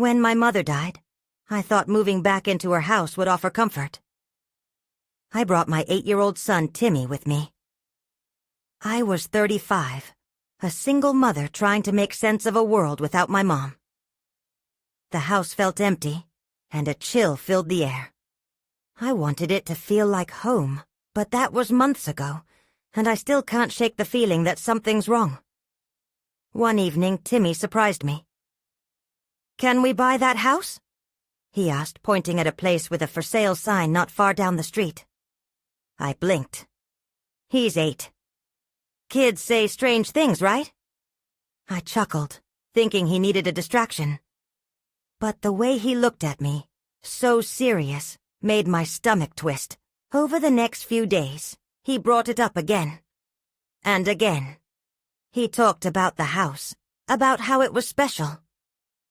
When my mother died, I thought moving back into her house would offer comfort. I brought my 8-year-old son Timmy with me. I was 35, a single mother trying to make sense of a world without my mom. The house felt empty, and a chill filled the air. I wanted it to feel like home, but that was months ago, and I still can't shake the feeling that something's wrong. One evening, Timmy surprised me. "Can we buy that house?" he asked, pointing at a place with a for sale sign not far down the street. I blinked. He's 8. Kids say strange things, right? I chuckled, thinking he needed a distraction. But the way he looked at me, so serious, made my stomach twist. Over the next few days, he brought it up again. And again. He talked about the house, about how it was special.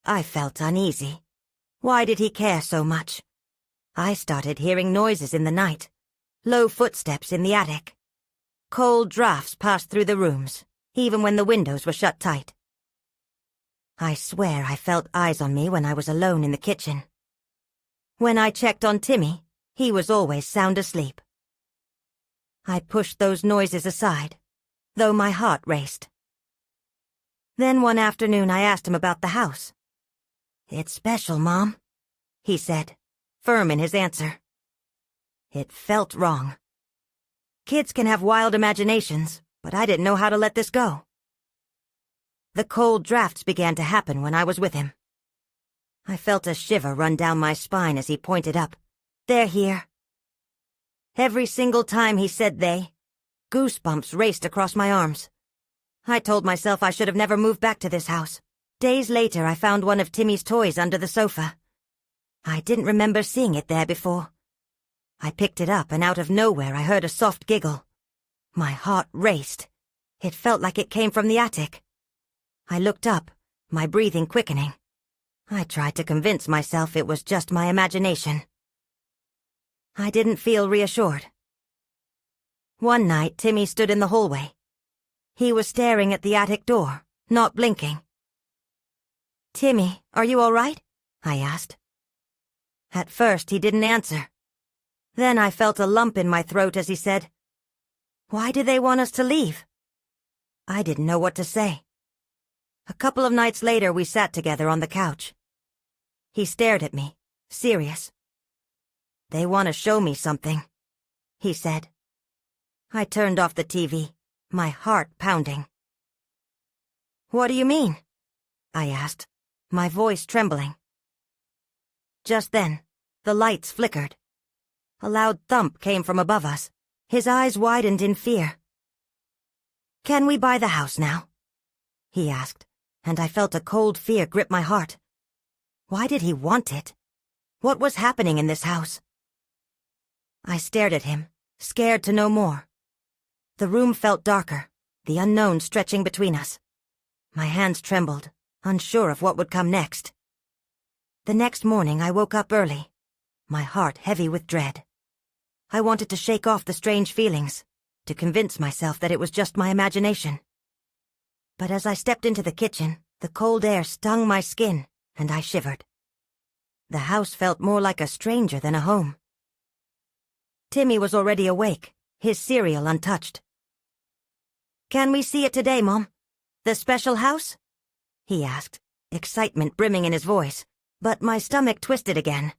I felt uneasy. Why did he care so much? I started hearing noises in the night, low footsteps in the attic. Cold drafts passed through the rooms, even when the windows were shut tight. I swear I felt eyes on me when I was alone in the kitchen. When I checked on Timmy, he was always sound asleep. I pushed those noises aside, though my heart raced. Then one afternoon I asked him about the house. "It's special, Mom," he said, firm in his answer. It felt wrong. Kids can have wild imaginations, but I didn't know how to let this go. The cold drafts began to happen when I was with him. I felt a shiver run down my spine as he pointed up. "They're here." Every single time he said they, goosebumps raced across my arms. I told myself I should have never moved back to this house. Days later, I found one of Timmy's toys under the sofa. I didn't remember seeing it there before. I picked it up, and out of nowhere I heard a soft giggle. My heart raced. It felt like it came from the attic. I looked up, my breathing quickening. I tried to convince myself it was just my imagination. I didn't feel reassured. One night, Timmy stood in the hallway. He was staring at the attic door, not blinking. "Timmy, are you all right?" I asked. At first, he didn't answer. Then I felt a lump in my throat as he said, "Why do they want us to leave?" I didn't know what to say. A couple of nights later, we sat together on the couch. He stared at me, serious. "They want to show me something," he said. I turned off the TV, my heart pounding. "What do you mean?" I asked, my voice trembling. Just then, the lights flickered. A loud thump came from above us. His eyes widened in fear. "Can we buy the house now?" he asked, and I felt a cold fear grip my heart. Why did he want it? What was happening in this house? I stared at him, scared to know more. The room felt darker, the unknown stretching between us. My hands trembled, unsure of what would come next. The next morning I woke up early, my heart heavy with dread. I wanted to shake off the strange feelings, to convince myself that it was just my imagination. But as I stepped into the kitchen, the cold air stung my skin, and I shivered. The house felt more like a stranger than a home. Timmy was already awake, his cereal untouched. "Can we see it today, Mom? The special house?" he asked, excitement brimming in his voice, but my stomach twisted again.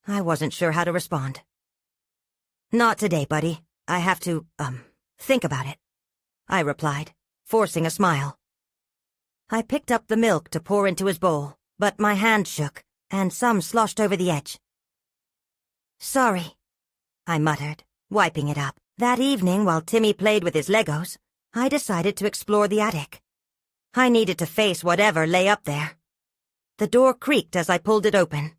I wasn't sure how to respond. "Not today, buddy. I have to, think about it," I replied, forcing a smile. I picked up the milk to pour into his bowl, but my hand shook, and some sloshed over the edge. "Sorry," I muttered, wiping it up. That evening, while Timmy played with his Legos, I decided to explore the attic. I needed to face whatever lay up there. The door creaked as I pulled it open.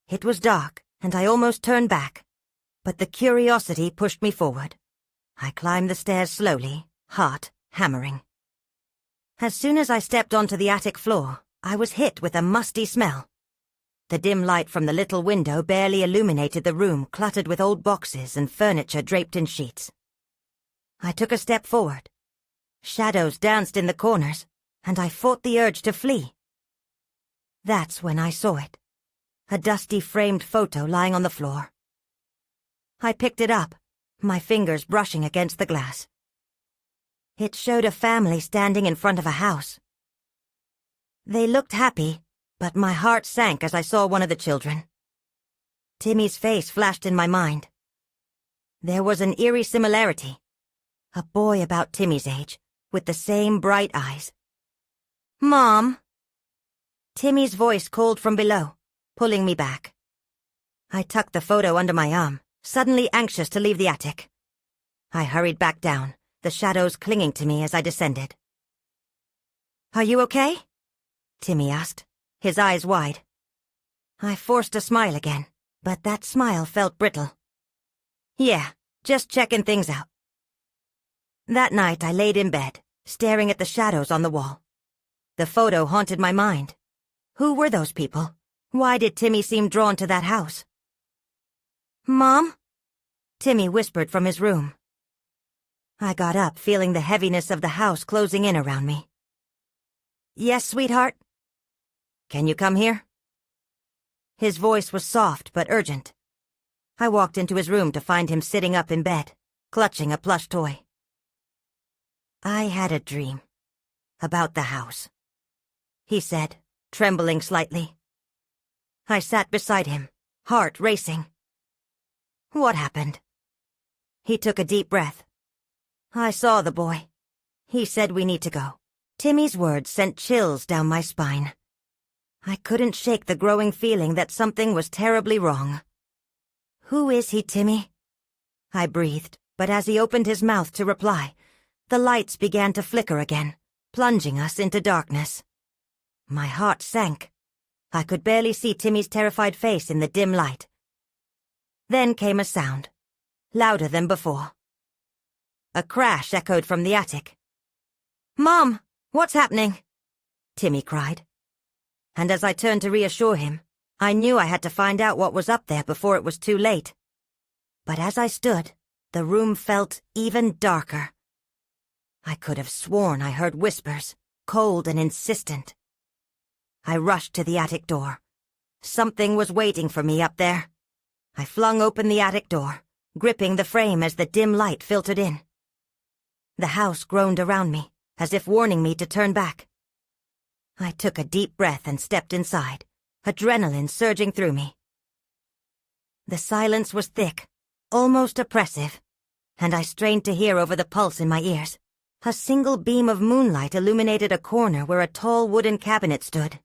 It was dark, and I almost turned back, but the curiosity pushed me forward. I climbed the stairs slowly, heart hammering. As soon as I stepped onto the attic floor, I was hit with a musty smell. The dim light from the little window barely illuminated the room cluttered with old boxes and furniture draped in sheets. I took a step forward. Shadows danced in the corners, and I fought the urge to flee. That's when I saw it. A dusty framed photo lying on the floor. I picked it up, my fingers brushing against the glass. It showed a family standing in front of a house. They looked happy, but my heart sank as I saw one of the children. Timmy's face flashed in my mind. There was an eerie similarity. A boy about Timmy's age, with the same bright eyes. "Mom!" Timmy's voice called from below, pulling me back. I tucked the photo under my arm, suddenly anxious to leave the attic. I hurried back down, the shadows clinging to me as I descended. "Are you okay?" Timmy asked, his eyes wide. I forced a smile again, but that smile felt brittle. "Yeah, just checking things out." That night I laid in bed, staring at the shadows on the wall. The photo haunted my mind. Who were those people? Why did Timmy seem drawn to that house? "Mom?" Timmy whispered from his room. I got up, feeling the heaviness of the house closing in around me. "Yes, sweetheart?" "Can you come here?" His voice was soft but urgent. I walked into his room to find him sitting up in bed, clutching a plush toy. "I had a dream. About the house," he said, trembling slightly. I sat beside him, heart racing. "What happened?" He took a deep breath. "I saw the boy. He said we need to go." Timmy's words sent chills down my spine. I couldn't shake the growing feeling that something was terribly wrong. "Who is he, Timmy?" I breathed, but as he opened his mouth to reply, the lights began to flicker again, plunging us into darkness. My heart sank. I could barely see Timmy's terrified face in the dim light. Then came a sound, louder than before. A crash echoed from the attic. "Mom, what's happening?" Timmy cried. And as I turned to reassure him, I knew I had to find out what was up there before it was too late. But as I stood, the room felt even darker. I could have sworn I heard whispers, cold and insistent. I rushed to the attic door. Something was waiting for me up there. I flung open the attic door, gripping the frame as the dim light filtered in. The house groaned around me, as if warning me to turn back. I took a deep breath and stepped inside, adrenaline surging through me. The silence was thick, almost oppressive, and I strained to hear over the pulse in my ears. A single beam of moonlight illuminated a corner where a tall wooden cabinet stood.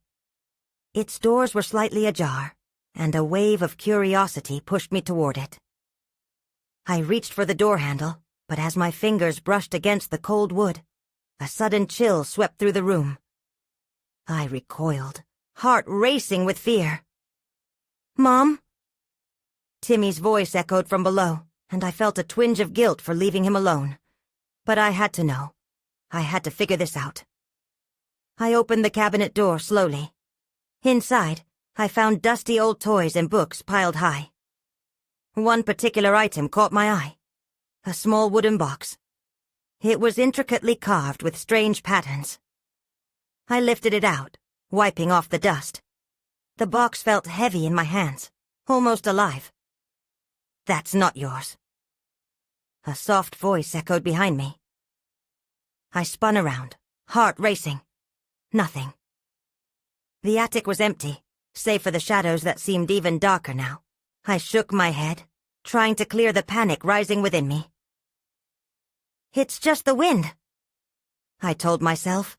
Its doors were slightly ajar, and a wave of curiosity pushed me toward it. I reached for the door handle, but as my fingers brushed against the cold wood, a sudden chill swept through the room. I recoiled, heart racing with fear. "Mom?" Timmy's voice echoed from below, and I felt a twinge of guilt for leaving him alone. But I had to know. I had to figure this out. I opened the cabinet door slowly. Inside, I found dusty old toys and books piled high. One particular item caught my eye. A small wooden box. It was intricately carved with strange patterns. I lifted it out, wiping off the dust. The box felt heavy in my hands, almost alive. "That's not yours." A soft voice echoed behind me. I spun around, heart racing. Nothing. The attic was empty, save for the shadows that seemed even darker now. I shook my head, trying to clear the panic rising within me. "It's just the wind," I told myself.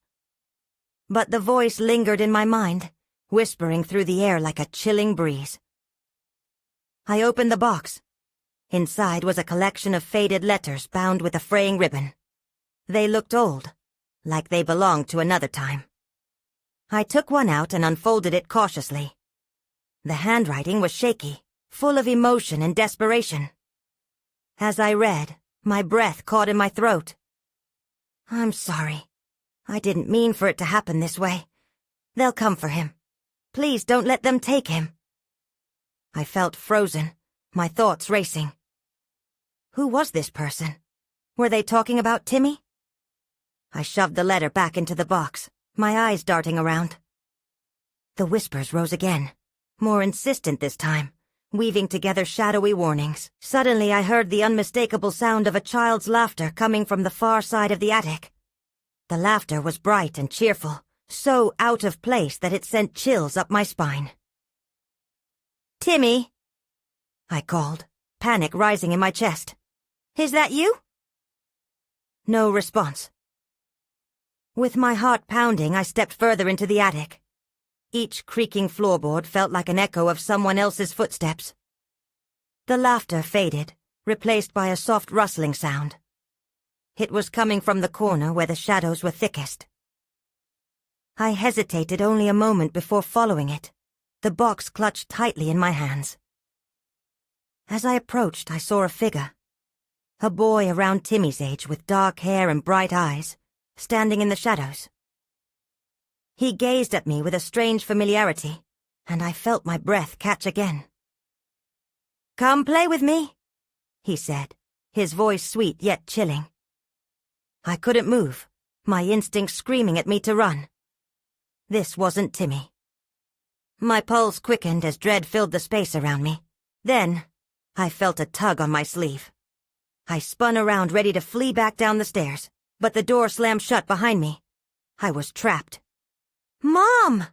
But the voice lingered in my mind, whispering through the air like a chilling breeze. I opened the box. Inside was a collection of faded letters bound with a fraying ribbon. They looked old, like they belonged to another time. I took one out and unfolded it cautiously. The handwriting was shaky, full of emotion and desperation. As I read, my breath caught in my throat. "I'm sorry. I didn't mean for it to happen this way. They'll come for him. Please don't let them take him." I felt frozen, my thoughts racing. Who was this person? Were they talking about Timmy? I shoved the letter back into the box, my eyes darting around. The whispers rose again, more insistent this time, weaving together shadowy warnings. Suddenly I heard the unmistakable sound of a child's laughter coming from the far side of the attic. The laughter was bright and cheerful, so out of place that it sent chills up my spine. "Timmy!" I called, panic rising in my chest. "Is that you?" No response. With my heart pounding, I stepped further into the attic. Each creaking floorboard felt like an echo of someone else's footsteps. The laughter faded, replaced by a soft rustling sound. It was coming from the corner where the shadows were thickest. I hesitated only a moment before following it, the box clutched tightly in my hands. As I approached, I saw a figure. A boy around Timmy's age with dark hair and bright eyes, standing in the shadows. He gazed at me with a strange familiarity, and I felt my breath catch again. "Come play with me," he said, his voice sweet yet chilling. I couldn't move, my instincts screaming at me to run. This wasn't Timmy. My pulse quickened as dread filled the space around me. Then, I felt a tug on my sleeve. I spun around ready to flee back down the stairs, but the door slammed shut behind me. I was trapped. "Mom!"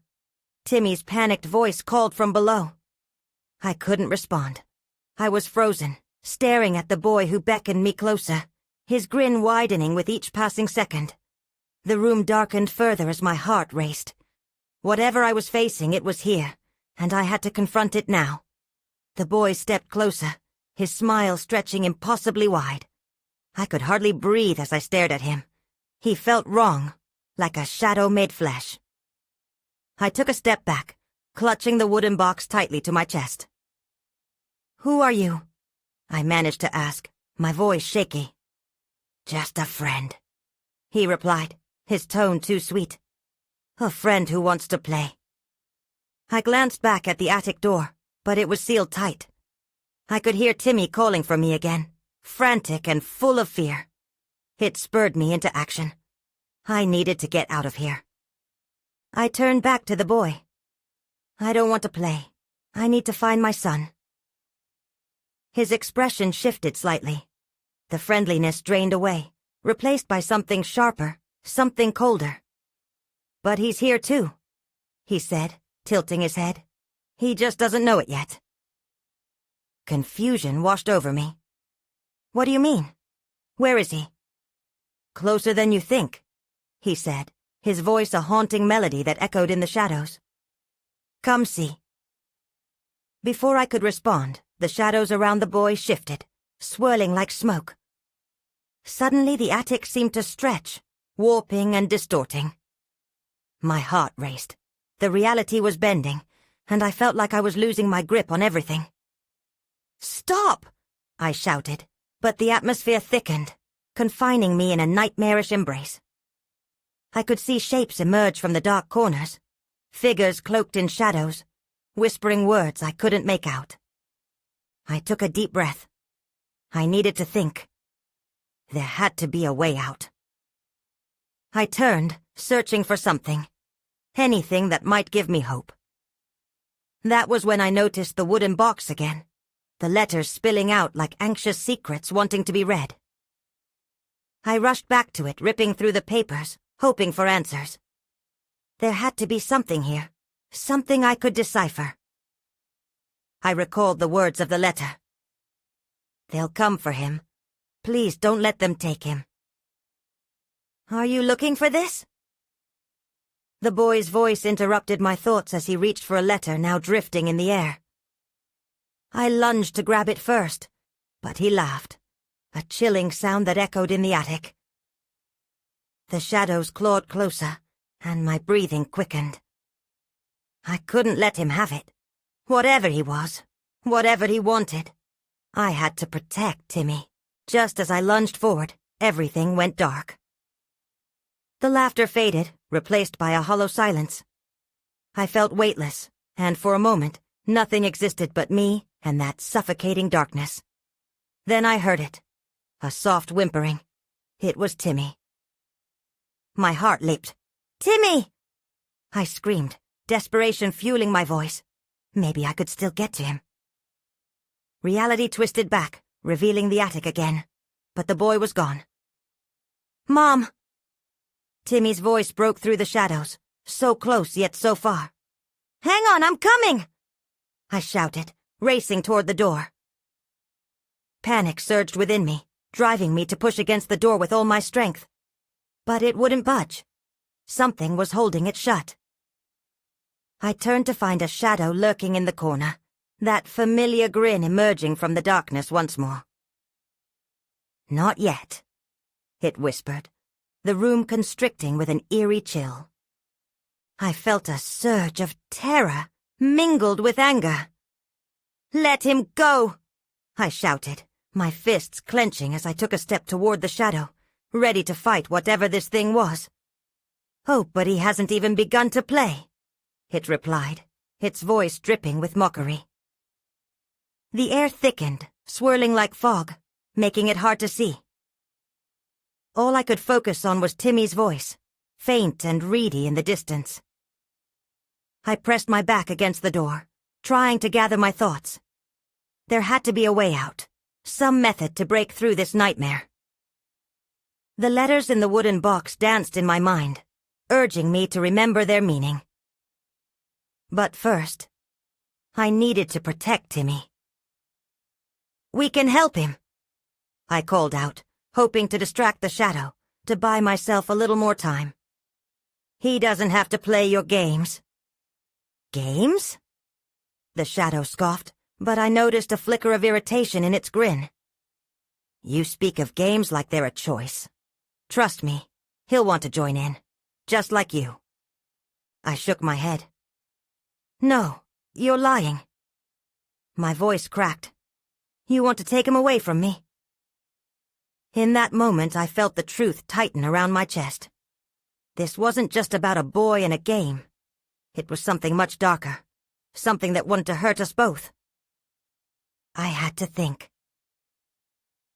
Timmy's panicked voice called from below. I couldn't respond. I was frozen, staring at the boy who beckoned me closer, his grin widening with each passing second. The room darkened further as my heart raced. Whatever I was facing, it was here, and I had to confront it now. The boy stepped closer, his smile stretching impossibly wide. I could hardly breathe as I stared at him. He felt wrong, like a shadow made flesh. I took a step back, clutching the wooden box tightly to my chest. "Who are you?" I managed to ask, my voice shaky. "Just a friend," he replied, his tone too sweet. "A friend who wants to play." I glanced back at the attic door, but it was sealed tight. I could hear Timmy calling for me again, frantic and full of fear. It spurred me into action. I needed to get out of here. I turned back to the boy. "I don't want to play. I need to find my son." His expression shifted slightly. The friendliness drained away, replaced by something sharper, something colder. "But he's here too," he said, tilting his head. "He just doesn't know it yet." Confusion washed over me. "What do you mean? Where is he?" "Closer than you think," he said, his voice a haunting melody that echoed in the shadows. "Come see." Before I could respond, the shadows around the boy shifted, swirling like smoke. Suddenly the attic seemed to stretch, warping and distorting. My heart raced. The reality was bending, and I felt like I was losing my grip on everything. "Stop!" I shouted, but the atmosphere thickened, confining me in a nightmarish embrace. I could see shapes emerge from the dark corners, figures cloaked in shadows, whispering words I couldn't make out. I took a deep breath. I needed to think. There had to be a way out. I turned, searching for something. Anything that might give me hope. That was when I noticed the wooden box again, the letters spilling out like anxious secrets wanting to be read. I rushed back to it, ripping through the papers, hoping for answers. There had to be something here, something I could decipher. I recalled the words of the letter. "They'll come for him. Please don't let them take him." "Are you looking for this?" The boy's voice interrupted my thoughts as he reached for a letter now drifting in the air. I lunged to grab it first, but he laughed, a chilling sound that echoed in the attic. The shadows clawed closer, and my breathing quickened. I couldn't let him have it. Whatever he was, whatever he wanted, I had to protect Timmy. Just as I lunged forward, everything went dark. The laughter faded, replaced by a hollow silence. I felt weightless, and for a moment, nothing existed but me and that suffocating darkness. Then I heard it. A soft whimpering. It was Timmy. My heart leaped. "Timmy!" I screamed, desperation fueling my voice. Maybe I could still get to him. Reality twisted back, revealing the attic again, but the boy was gone. "Mom!" Timmy's voice broke through the shadows, so close yet so far. "Hang on, I'm coming!" I shouted, racing toward the door. Panic surged within me, driving me to push against the door with all my strength. But it wouldn't budge. Something was holding it shut. I turned to find a shadow lurking in the corner, that familiar grin emerging from the darkness once more. "Not yet," it whispered, the room constricting with an eerie chill. I felt a surge of terror, mingled with anger. "Let him go!" I shouted, my fists clenching as I took a step toward the shadow, ready to fight whatever this thing was. "Oh, but he hasn't even begun to play," it replied, its voice dripping with mockery. The air thickened, swirling like fog, making it hard to see. All I could focus on was Timmy's voice, faint and reedy in the distance. I pressed my back against the door, trying to gather my thoughts. There had to be a way out, some method to break through this nightmare. The letters in the wooden box danced in my mind, urging me to remember their meaning. But first, I needed to protect Timmy. "We can help him," I called out, hoping to distract the shadow, to buy myself a little more time. "He doesn't have to play your games." "Games?" The shadow scoffed, but I noticed a flicker of irritation in its grin. "You speak of games like they're a choice. Trust me, he'll want to join in, just like you." I shook my head. "No, you're lying." My voice cracked. "You want to take him away from me?" In that moment, I felt the truth tighten around my chest. This wasn't just about a boy and a game. It was something much darker, something that wanted to hurt us both. I had to think.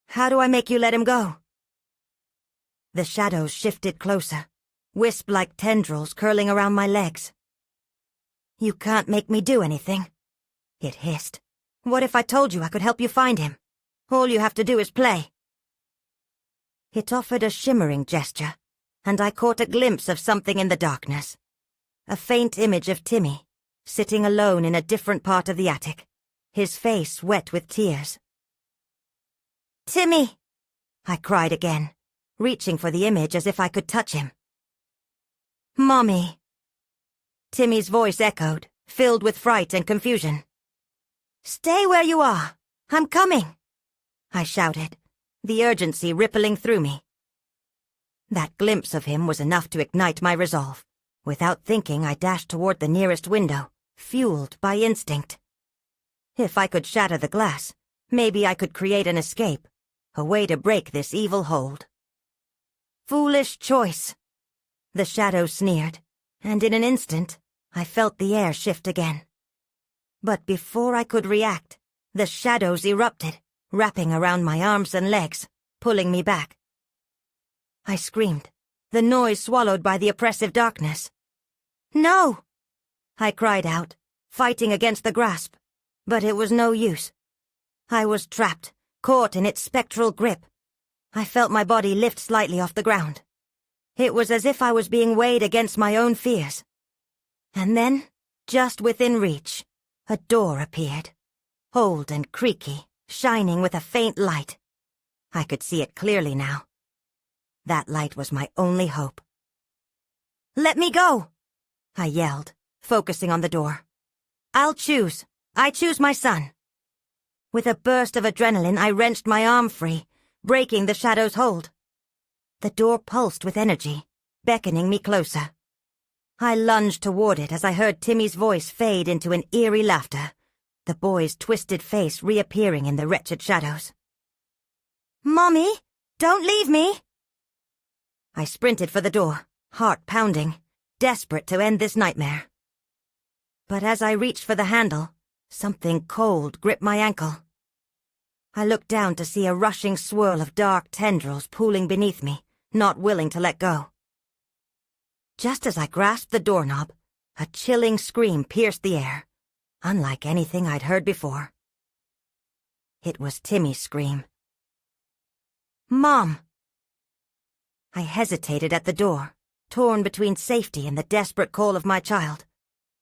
"How do I make you let him go?" The shadows shifted closer, wisp-like tendrils curling around my legs. "You can't make me do anything," it hissed. "What if I told you I could help you find him? All you have to do is play." It offered a shimmering gesture, and I caught a glimpse of something in the darkness. A faint image of Timmy, sitting alone in a different part of the attic, his face wet with tears. "Timmy!" I cried again, reaching for the image as if I could touch him. "Mommy!" Timmy's voice echoed, filled with fright and confusion. "Stay where you are! I'm coming!" I shouted, the urgency rippling through me. That glimpse of him was enough to ignite my resolve. Without thinking, I dashed toward the nearest window, fueled by instinct. If I could shatter the glass, maybe I could create an escape, a way to break this evil hold. "Foolish choice," the shadow sneered, and in an instant, I felt the air shift again. But before I could react, the shadows erupted, wrapping around my arms and legs, pulling me back. I screamed, the noise swallowed by the oppressive darkness. "No!" I cried out, fighting against the grasp, but it was no use. I was trapped, caught in its spectral grip. I felt my body lift slightly off the ground. It was as if I was being weighed against my own fears. And then, just within reach, a door appeared, old and creaky, shining with a faint light. I could see it clearly now. That light was my only hope. "Let me go!" I yelled, focusing on the door. "I'll choose. I choose my son." With a burst of adrenaline, I wrenched my arm free, breaking the shadow's hold. The door pulsed with energy, beckoning me closer. I lunged toward it as I heard Timmy's voice fade into an eerie laughter, the boy's twisted face reappearing in the wretched shadows. "Mommy, don't leave me!" I sprinted for the door, heart pounding, desperate to end this nightmare. But as I reached for the handle, something cold gripped my ankle. I looked down to see a rushing swirl of dark tendrils pooling beneath me, not willing to let go. Just as I grasped the doorknob, A chilling scream pierced the air, unlike anything I'd heard before. It was Timmy's scream. "Mom!" I hesitated at the door, torn between safety and the desperate call of my child,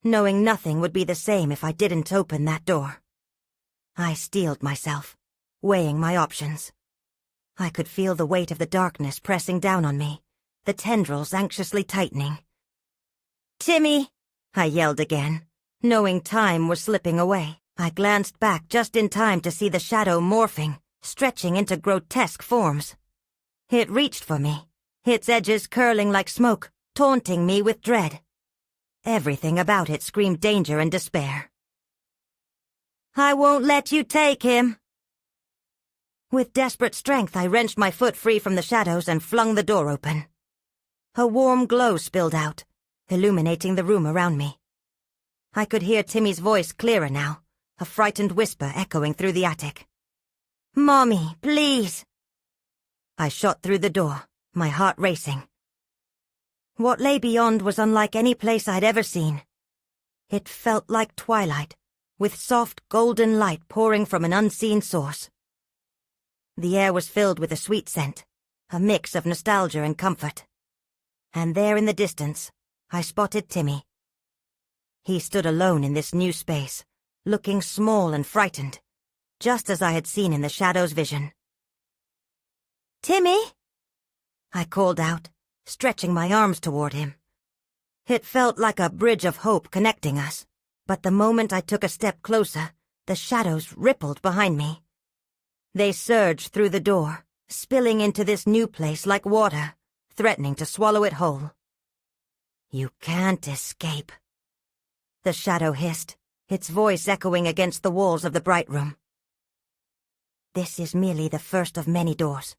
knowing nothing would be the same if I didn't open that door. I steeled myself, weighing my options. I could feel the weight of the darkness pressing down on me, the tendrils anxiously tightening. "Timmy!" I yelled again, knowing time was slipping away. I glanced back just in time to see the shadow morphing, stretching into grotesque forms. It reached for me, its edges curling like smoke, taunting me with dread. Everything about it screamed danger and despair. "I won't let you take him!" With desperate strength, I wrenched my foot free from the shadows and flung the door open. A warm glow spilled out, illuminating the room around me. I could hear Timmy's voice clearer now, a frightened whisper echoing through the attic. "Mommy, please!" I shot through the door, my heart racing. What lay beyond was unlike any place I'd ever seen. It felt like twilight, with soft golden light pouring from an unseen source. The air was filled with a sweet scent, a mix of nostalgia and comfort. And there in the distance, I spotted Timmy. He stood alone in this new space, looking small and frightened, just as I had seen in the shadow's vision. "Timmy!" I called out, stretching my arms toward him. It felt like a bridge of hope connecting us, but the moment I took a step closer, the shadows rippled behind me. They surged through the door, spilling into this new place like water, threatening to swallow it whole. "You can't escape," the shadow hissed, its voice echoing against the walls of the bright room. "This is merely the first of many doors."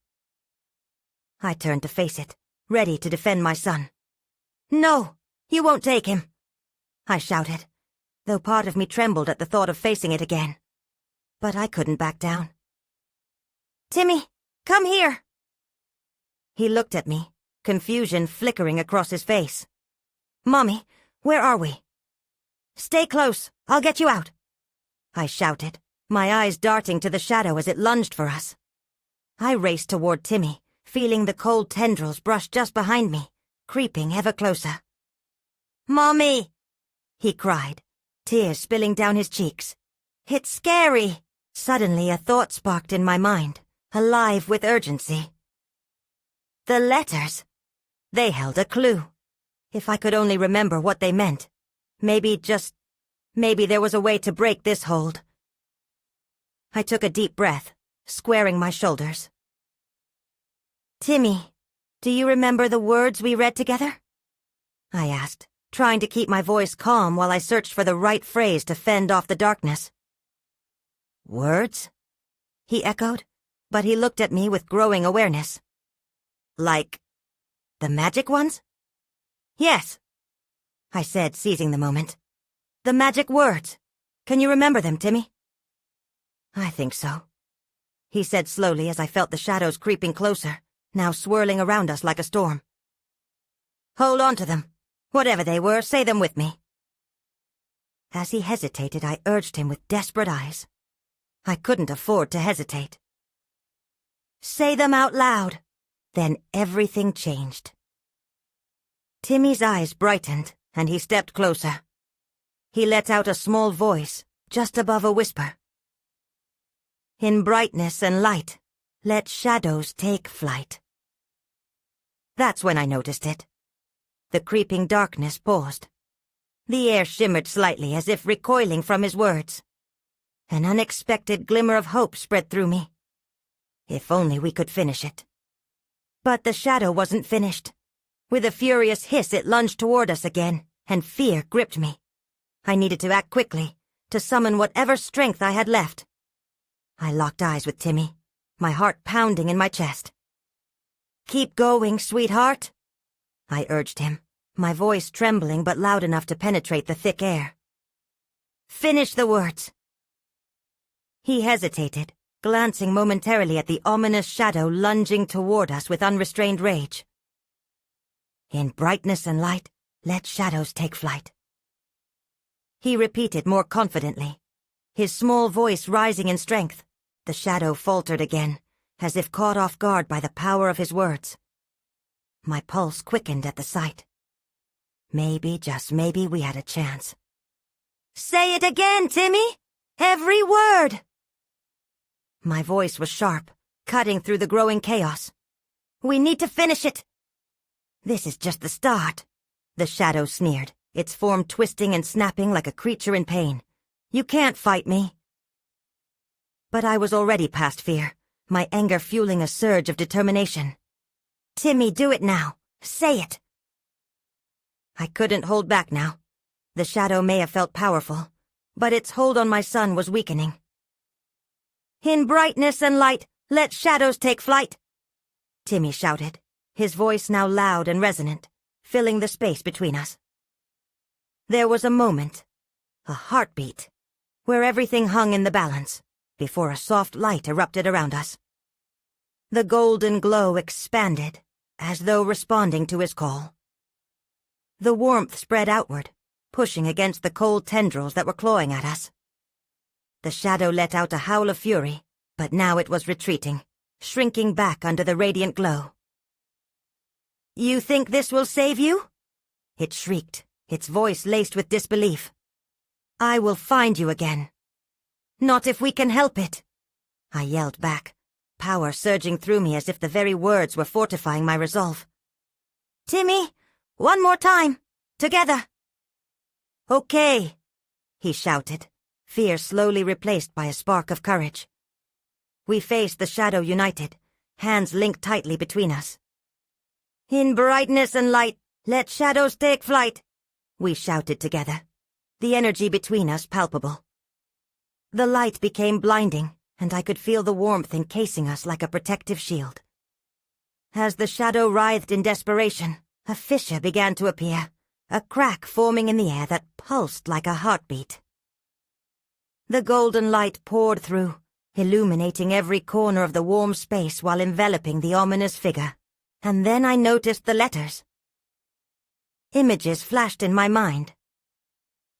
I turned to face it, ready to defend my son. "No, you won't take him!" I shouted, though part of me trembled at the thought of facing it again. But I couldn't back down. "Timmy, come here!" He looked at me, confusion flickering across his face. "Mommy, where are we?" "Stay close, I'll get you out," I shouted, my eyes darting to the shadow as it lunged for us. I raced toward Timmy, feeling the cold tendrils brush just behind me, creeping ever closer. "Mommy!" he cried, tears spilling down his cheeks. "It's scary!" Suddenly a thought sparked in my mind, alive with urgency. The letters! They held a clue. If I could only remember what they meant. Maybe there was a way to break this hold. I took a deep breath, squaring my shoulders. "Timmy, do you remember the words we read together?" I asked, trying to keep my voice calm while I searched for the right phrase to fend off the darkness. "Words?" he echoed, but he looked at me with growing awareness. "Like the magic ones?" "Yes," I said, seizing the moment. "The magic words. Can you remember them, Timmy?" "I think so," he said slowly as I felt the shadows creeping closer, now swirling around us like a storm. "Hold on to them. Whatever they were, say them with me." As he hesitated, I urged him with desperate eyes. I couldn't afford to hesitate. "Say them out loud." Then everything changed. Timmy's eyes brightened, and he stepped closer. He let out a small voice, just above a whisper. "In brightness and light, let shadows take flight." That's when I noticed it. The creeping darkness paused. The air shimmered slightly as if recoiling from his words. An unexpected glimmer of hope spread through me. If only we could finish it. But the shadow wasn't finished. With a furious hiss it lunged toward us again, and fear gripped me. I needed to act quickly, to summon whatever strength I had left. I locked eyes with Timmy, my heart pounding in my chest. "Keep going, sweetheart," I urged him, my voice trembling but loud enough to penetrate the thick air. "Finish the words." He hesitated, glancing momentarily at the ominous shadow lunging toward us with unrestrained rage. "In brightness and light, let shadows take flight," he repeated more confidently, his small voice rising in strength. The shadow faltered again, as if caught off guard by the power of his words. My pulse quickened at the sight. Maybe, just maybe, we had a chance. "Say it again, Timmy! Every word!" My voice was sharp, cutting through the growing chaos. "We need to finish it!" "This is just the start," the shadow sneered, its form twisting and snapping like a creature in pain. "You can't fight me." But I was already past fear, my anger fueling a surge of determination. "Timmy, do it now. Say it." I couldn't hold back now. The shadow may have felt powerful, but its hold on my son was weakening. "In brightness and light, let shadows take flight," Timmy shouted, his voice now loud and resonant, filling the space between us. There was a moment, a heartbeat, where everything hung in the balance, before a soft light erupted around us. The golden glow expanded, as though responding to his call. The warmth spread outward, pushing against the cold tendrils that were clawing at us. The shadow let out a howl of fury, but now it was retreating, shrinking back under the radiant glow. "You think this will save you?" It shrieked, its voice laced with disbelief. "I will find you again." "Not if we can help it," I yelled back, power surging through me as if the very words were fortifying my resolve. "Timmy, one more time, together." "Okay," he shouted, fear slowly replaced by a spark of courage. We faced the shadow united, hands linked tightly between us. "In brightness and light, let shadows take flight," we shouted together, the energy between us palpable. The light became blinding, and I could feel the warmth encasing us like a protective shield. As the shadow writhed in desperation, a fissure began to appear, a crack forming in the air that pulsed like a heartbeat. The golden light poured through, illuminating every corner of the warm space while enveloping the ominous figure. And then I noticed the letters. Images flashed in my mind.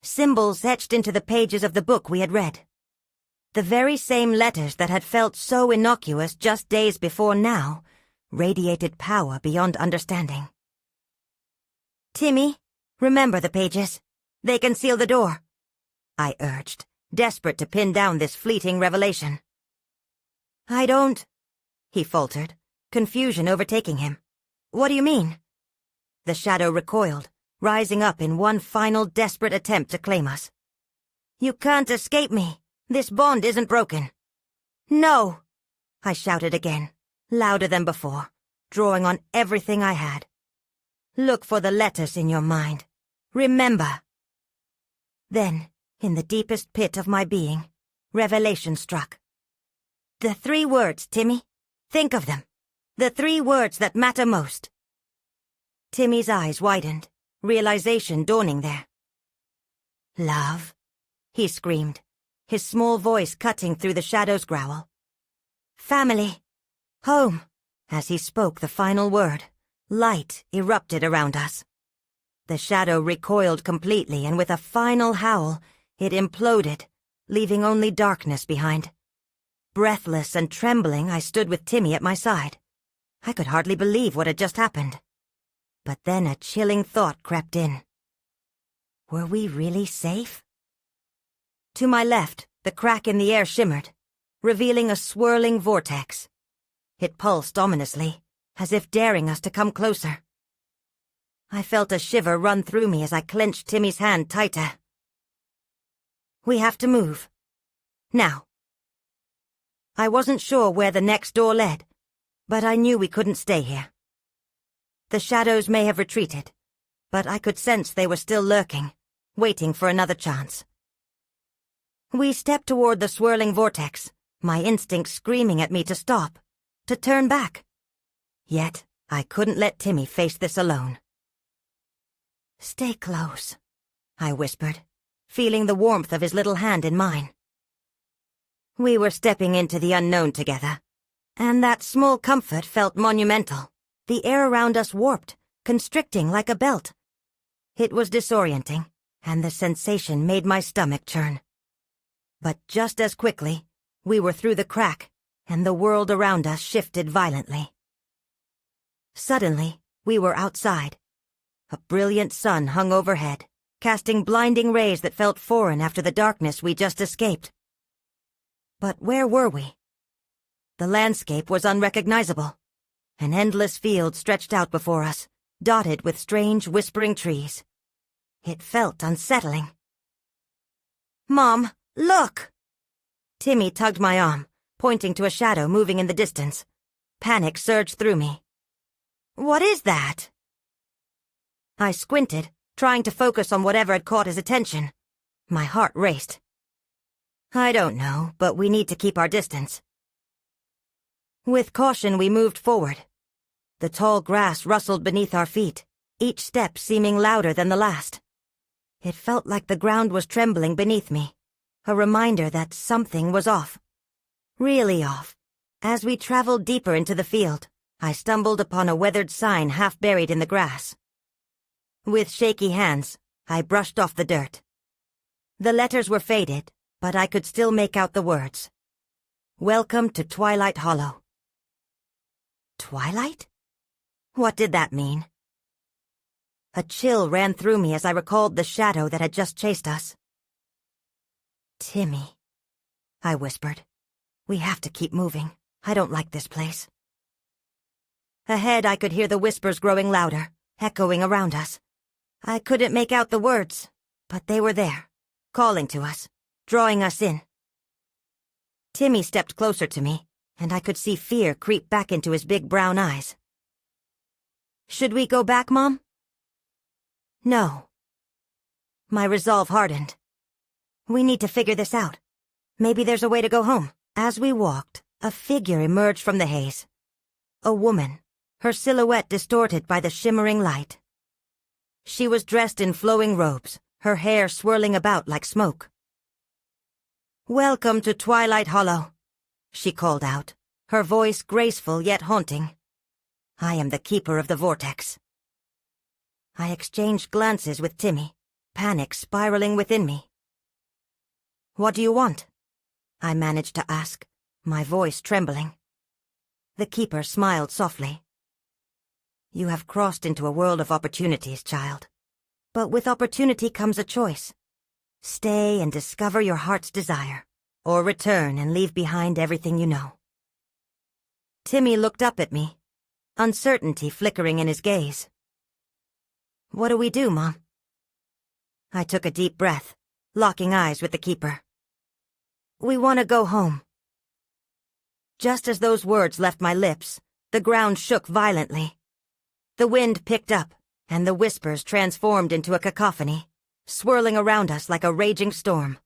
Symbols etched into the pages of the book we had read. The very same letters that had felt so innocuous just days before now radiated power beyond understanding. "Timmy, remember the pages. They can seal the door," I urged, desperate to pin down this fleeting revelation. "I don't," he faltered, confusion overtaking him. "What do you mean?" The shadow recoiled, rising up in one final desperate attempt to claim us. "You can't escape me. This bond isn't broken." "No!" I shouted again, louder than before, drawing on everything I had. "Look for the letters in your mind. Remember." Then, in the deepest pit of my being, revelation struck. "The 3 words, Timmy. Think of them. The 3 words that matter most." Timmy's eyes widened, realization dawning there. "Love," he screamed, his small voice cutting through the shadow's growl. "Family. Home." As he spoke the final word, light erupted around us. The shadow recoiled completely, and with a final howl, it imploded, leaving only darkness behind. Breathless and trembling, I stood with Timmy at my side. I could hardly believe what had just happened. But then a chilling thought crept in. Were we really safe? To my left, the crack in the air shimmered, revealing a swirling vortex. It pulsed ominously, as if daring us to come closer. I felt a shiver run through me as I clenched Timmy's hand tighter. "We have to move. Now." I wasn't sure where the next door led, but I knew we couldn't stay here. The shadows may have retreated, but I could sense they were still lurking, waiting for another chance. We stepped toward the swirling vortex, my instinct screaming at me to stop, to turn back. Yet, I couldn't let Timmy face this alone. "Stay close," I whispered, feeling the warmth of his little hand in mine. We were stepping into the unknown together, and that small comfort felt monumental, the air around us warped, constricting like a belt. It was disorienting, and the sensation made my stomach churn. But just as quickly, we were through the crack, and the world around us shifted violently. Suddenly, we were outside. A brilliant sun hung overhead, casting blinding rays that felt foreign after the darkness we just escaped. But where were we? The landscape was unrecognizable. An endless field stretched out before us, dotted with strange, whispering trees. It felt unsettling. "Mom, look!" Timmy tugged my arm, pointing to a shadow moving in the distance. Panic surged through me. "What is that?" I squinted, trying to focus on whatever had caught his attention. My heart raced. "I don't know, but we need to keep our distance." With caution, we moved forward. The tall grass rustled beneath our feet, each step seeming louder than the last. It felt like the ground was trembling beneath me, a reminder that something was off. Really off. As we traveled deeper into the field, I stumbled upon a weathered sign half buried in the grass. With shaky hands, I brushed off the dirt. The letters were faded, but I could still make out the words. "Welcome to Twilight Hollow." Twilight? What did that mean? A chill ran through me as I recalled the shadow that had just chased us. "Timmy," I whispered. "We have to keep moving. I don't like this place." Ahead, I could hear the whispers growing louder, echoing around us. I couldn't make out the words, but they were there, calling to us, drawing us in. Timmy stepped closer to me, and I could see fear creep back into his big brown eyes. "Should we go back, Mom?" "No." My resolve hardened. "We need to figure this out. Maybe there's a way to go home." As we walked, a figure emerged from the haze. A woman, her silhouette distorted by the shimmering light. She was dressed in flowing robes, her hair swirling about like smoke. "Welcome to Twilight Hollow," she called out, her voice graceful yet haunting. "I am the keeper of the vortex." I exchanged glances with Timmy, panic spiraling within me. "What do you want?" I managed to ask, my voice trembling. The keeper smiled softly. "You have crossed into a world of opportunities, child. But with opportunity comes a choice. Stay and discover your heart's desire, or return and leave behind everything you know." Timmy looked up at me, uncertainty flickering in his gaze. "What do we do, Mom?" I took a deep breath, locking eyes with the keeper. "We want to go home." Just as those words left my lips, the ground shook violently. The wind picked up, and the whispers transformed into a cacophony, swirling around us like a raging storm.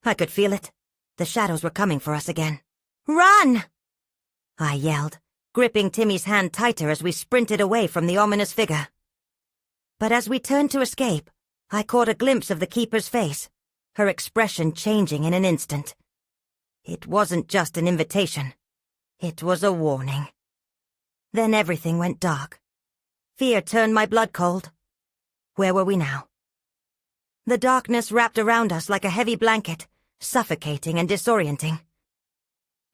I could feel it. The shadows were coming for us again. "Run!" I yelled, gripping Timmy's hand tighter as we sprinted away from the ominous figure. But as we turned to escape, I caught a glimpse of the keeper's face, her expression changing in an instant. It wasn't just an invitation. It was a warning. Then everything went dark. Fear turned my blood cold. Where were we now? The darkness wrapped around us like a heavy blanket, suffocating and disorienting.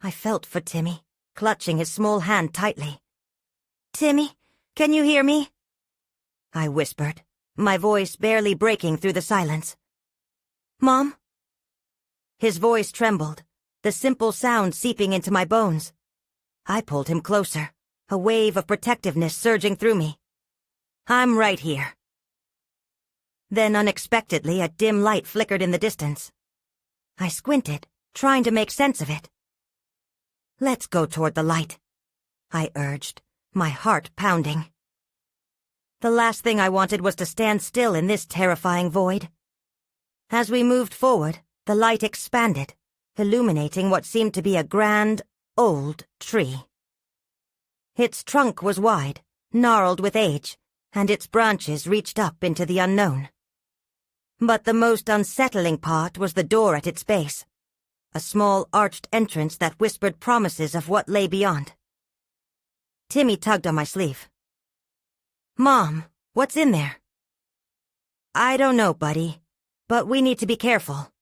I felt for Timmy, clutching his small hand tightly. "Timmy, can you hear me?" I whispered, my voice barely breaking through the silence. "Mom?" His voice trembled, the simple sound seeping into my bones. I pulled him closer, a wave of protectiveness surging through me. "I'm right here." Then unexpectedly a dim light flickered in the distance. I squinted, trying to make sense of it. "Let's go toward the light," I urged, my heart pounding. The last thing I wanted was to stand still in this terrifying void. As we moved forward, the light expanded, illuminating what seemed to be a grand, old tree. Its trunk was wide, gnarled with age, and its branches reached up into the unknown. But the most unsettling part was the door at its base, a small arched entrance that whispered promises of what lay beyond. Timmy tugged on my sleeve. "Mom, what's in there?" I don't know, buddy, but we need to be careful,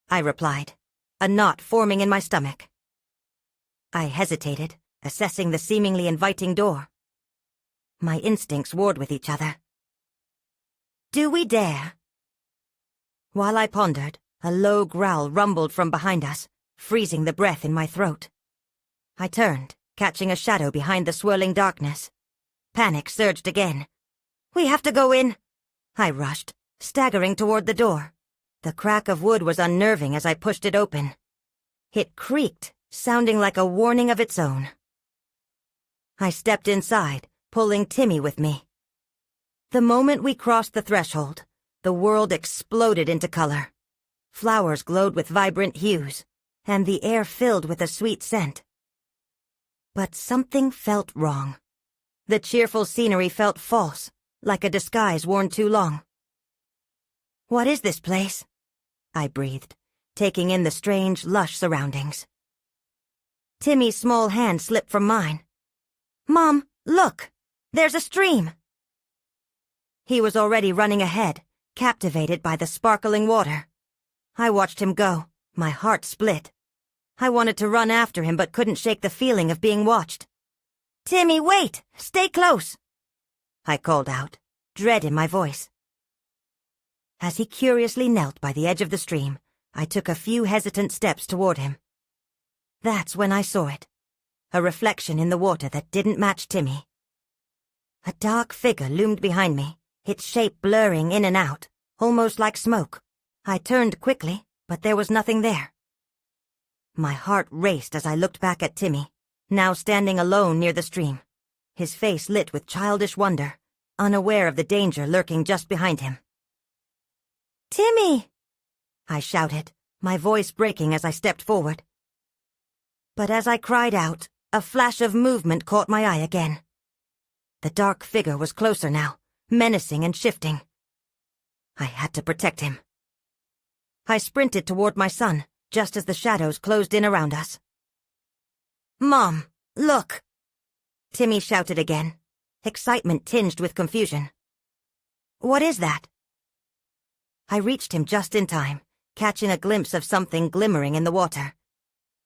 I replied, a knot forming in my stomach. I hesitated, assessing the seemingly inviting door. My instincts warred with each other. Do we dare? While I pondered, a low growl rumbled from behind us, freezing the breath in my throat. I turned, catching a shadow behind the swirling darkness. Panic surged again. We have to go in! I rushed, staggering toward the door. The crack of wood was unnerving as I pushed it open. It creaked, sounding like a warning of its own. I stepped inside, pulling Timmy with me. The moment we crossed the threshold, the world exploded into color. Flowers glowed with vibrant hues, and the air filled with a sweet scent. But something felt wrong. The cheerful scenery felt false, like a disguise worn too long. What is this place? I breathed, taking in the strange, lush surroundings. Timmy's small hand slipped from mine. Mom, look! There's a stream! He was already running ahead, captivated by the sparkling water. I watched him go, my heart split. I wanted to run after him but couldn't shake the feeling of being watched. Timmy, wait! Stay close! I called out, dread in my voice. As he curiously knelt by the edge of the stream, I took a few hesitant steps toward him. That's when I saw it, a reflection in the water that didn't match Timmy. A dark figure loomed behind me, its shape blurring in and out, almost like smoke. I turned quickly, but there was nothing there. My heart raced as I looked back at Timmy, now standing alone near the stream, his face lit with childish wonder, unaware of the danger lurking just behind him. Timmy! I shouted, my voice breaking as I stepped forward. But as I cried out, a flash of movement caught my eye again. The dark figure was closer now, menacing and shifting. I had to protect him. I sprinted toward my son, just as the shadows closed in around us. Mom, look! Timmy shouted again, excitement tinged with confusion. What is that? I reached him just in time, catching a glimpse of something glimmering in the water.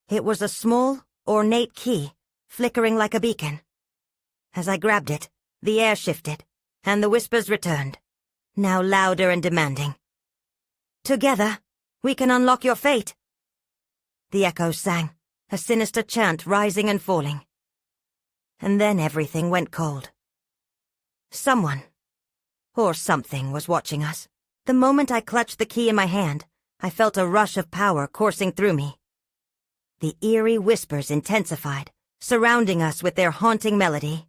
It was a small, ornate key, flickering like a beacon. As I grabbed it, the air shifted, and the whispers returned, now louder and demanding. Together, we can unlock your fate. The echoes sang, a sinister chant rising and falling. And then everything went cold. Someone, or something, was watching us. The moment I clutched the key in my hand, I felt a rush of power coursing through me. The eerie whispers intensified, surrounding us with their haunting melody.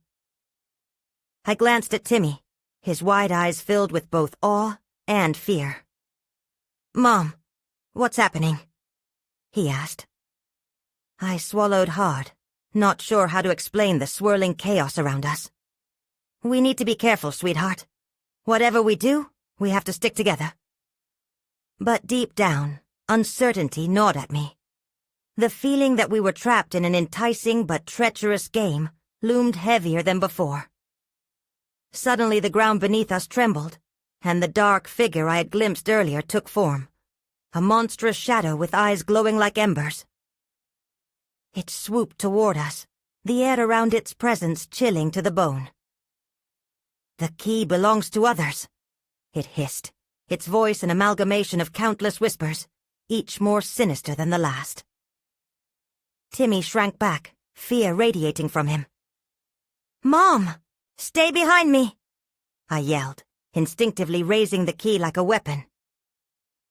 I glanced at Timmy, his wide eyes filled with both awe and fear. Mom, what's happening? He asked. I swallowed hard, not sure how to explain the swirling chaos around us. We need to be careful, sweetheart. Whatever we do, we have to stick together. But deep down, uncertainty gnawed at me. The feeling that we were trapped in an enticing but treacherous game loomed heavier than before. Suddenly the ground beneath us trembled, and the dark figure I had glimpsed earlier took form. A monstrous shadow with eyes glowing like embers. It swooped toward us, the air around its presence chilling to the bone. The key belongs to others, it hissed, its voice an amalgamation of countless whispers, each more sinister than the last. Timmy shrank back, fear radiating from him. Mom! Stay behind me! I yelled, instinctively raising the key like a weapon.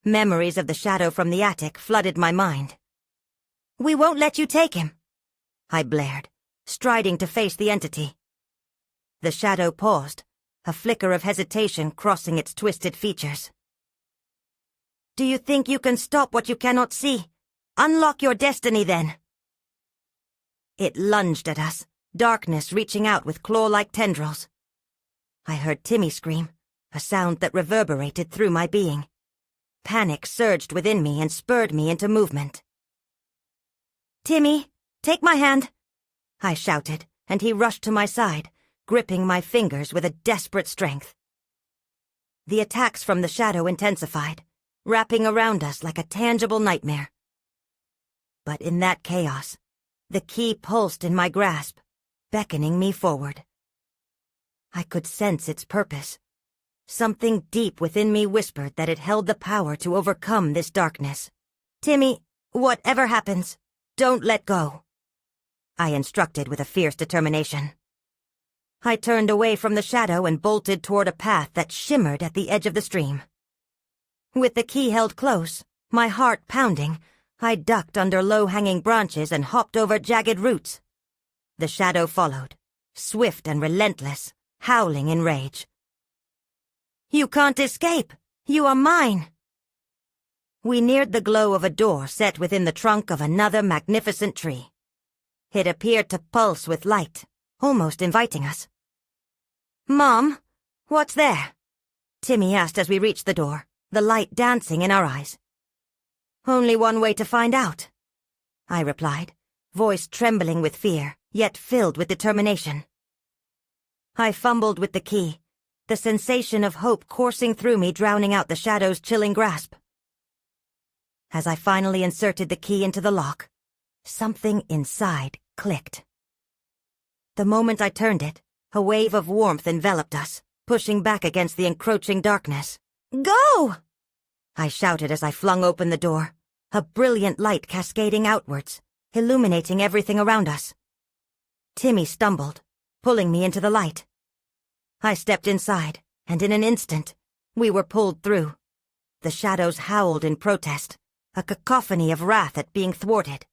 Memories of the shadow from the attic flooded my mind. We won't let you take him, I blared, striding to face the entity. The shadow paused, a flicker of hesitation crossing its twisted features. Do you think you can stop what you cannot see? Unlock your destiny, then. It lunged at us, darkness reaching out with claw-like tendrils. I heard Timmy scream, a sound that reverberated through my being. Panic surged within me and spurred me into movement. Timmy, take my hand, I shouted, and he rushed to my side, gripping my fingers with a desperate strength. The attacks from the shadow intensified, wrapping around us like a tangible nightmare. But in that chaos, the key pulsed in my grasp, beckoning me forward. I could sense its purpose. Something deep within me whispered that it held the power to overcome this darkness. "Timmy, whatever happens, don't let go," I instructed with a fierce determination. I turned away from the shadow and bolted toward a path that shimmered at the edge of the stream. With the key held close, my heart pounding, I ducked under low-hanging branches and hopped over jagged roots. The shadow followed, swift and relentless, howling in rage. "You can't escape! You are mine!" We neared the glow of a door set within the trunk of another magnificent tree. It appeared to pulse with light, almost inviting us. "Mom, what's there?" Timmy asked as we reached the door, the light dancing in our eyes. "Only one way to find out," I replied, voice trembling with fear, yet filled with determination. I fumbled with the key, the sensation of hope coursing through me drowning out the shadow's chilling grasp. As I finally inserted the key into the lock, something inside clicked. The moment I turned it, a wave of warmth enveloped us, pushing back against the encroaching darkness. "Go!" I shouted as I flung open the door, a brilliant light cascading outwards, illuminating everything around us. Timmy stumbled, pulling me into the light. I stepped inside, and in an instant, we were pulled through. The shadows howled in protest, a cacophony of wrath at being thwarted.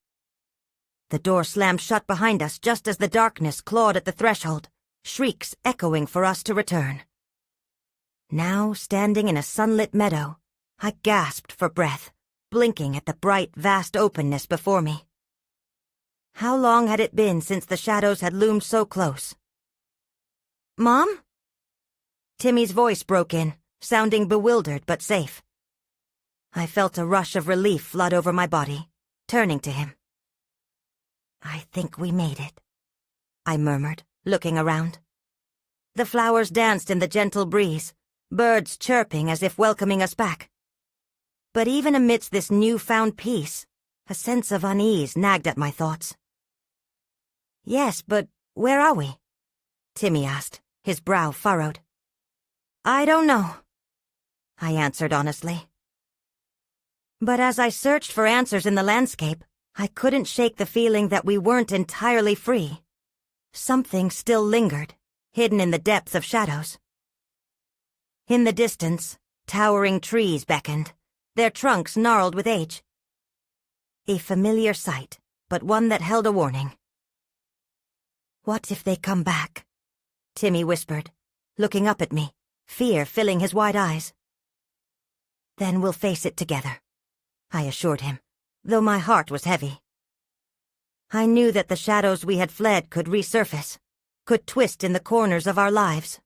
The door slammed shut behind us just as the darkness clawed at the threshold, shrieks echoing for us to return. Now, standing in a sunlit meadow, I gasped for breath, blinking at the bright, vast openness before me. How long had it been since the shadows had loomed so close? "Mom?" Timmy's voice broke in, sounding bewildered but safe. I felt a rush of relief flood over my body, turning to him. "I think we made it," I murmured, looking around. The flowers danced in the gentle breeze, birds chirping as if welcoming us back. But even amidst this newfound peace, a sense of unease nagged at my thoughts. "Yes, but where are we?" Timmy asked, his brow furrowed. "I don't know," I answered honestly. But as I searched for answers in the landscape, I couldn't shake the feeling that we weren't entirely free. Something still lingered, hidden in the depths of shadows. In the distance, towering trees beckoned, their trunks gnarled with age. A familiar sight, but one that held a warning. "What if they come back?" Timmy whispered, looking up at me, fear filling his wide eyes. "Then we'll face it together," I assured him, though my heart was heavy. I knew that the shadows we had fled could resurface, could twist in the corners of our lives,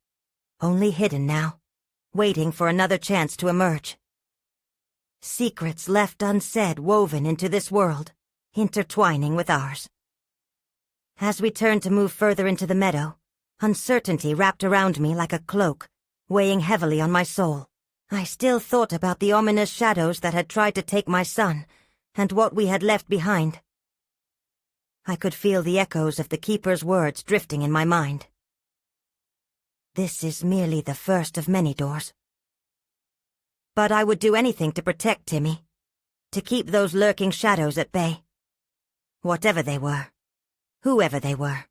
only hidden now, waiting for another chance to emerge. Secrets left unsaid woven into this world, intertwining with ours. As we turned to move further into the meadow, uncertainty wrapped around me like a cloak, weighing heavily on my soul. I still thought about the ominous shadows that had tried to take my son, and what we had left behind. I could feel the echoes of the keeper's words drifting in my mind. This is merely the first of many doors. But I would do anything to protect Timmy, to keep those lurking shadows at bay. Whatever they were, whoever they were.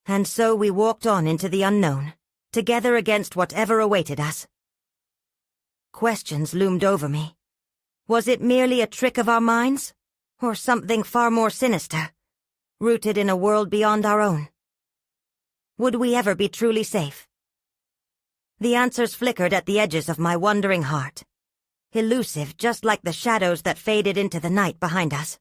And so we walked on into the unknown, together against whatever awaited us. Questions loomed over me. Was it merely a trick of our minds, or something far more sinister, rooted in a world beyond our own? Would we ever be truly safe? The answers flickered at the edges of my wondering heart, elusive just like the shadows that faded into the night behind us.